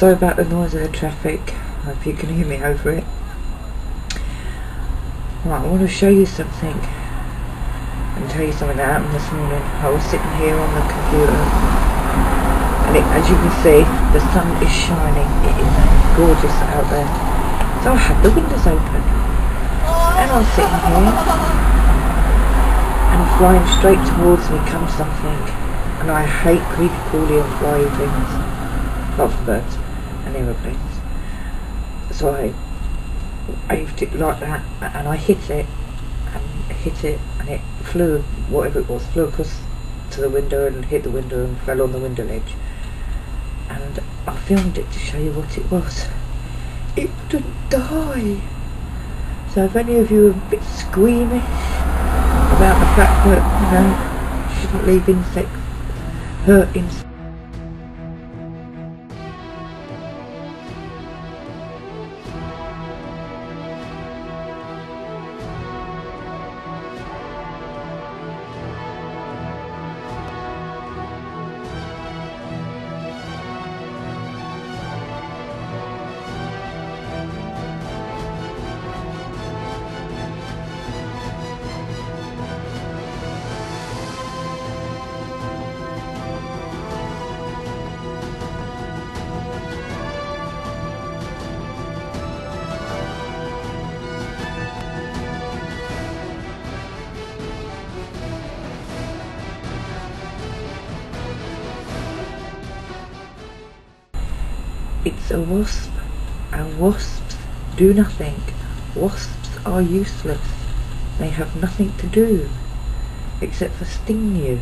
Sorry about the noise of the traffic. I hope you can hear me over it. Right, I want to show you something and tell you something that happened this morning. I was sitting here on the computer and as you can see, the sun is shining. It is gorgeous out there. So I had the windows open and I was sitting here and flying straight towards me comes something, and I hate creepy-crawly and flying things. Lots of birds and aeroplanes. So I waved it like that and I hit it and it flew, whatever it was, flew across to the window and hit the window and fell on the window ledge. And I filmed it to show you what it was. It wouldn't die. So if any of you are a bit squeamish about the fact that, you shouldn't leave insects, hurt insects, it's a wasp, and wasps do nothing. Wasps are useless. They have nothing to do except for sting you.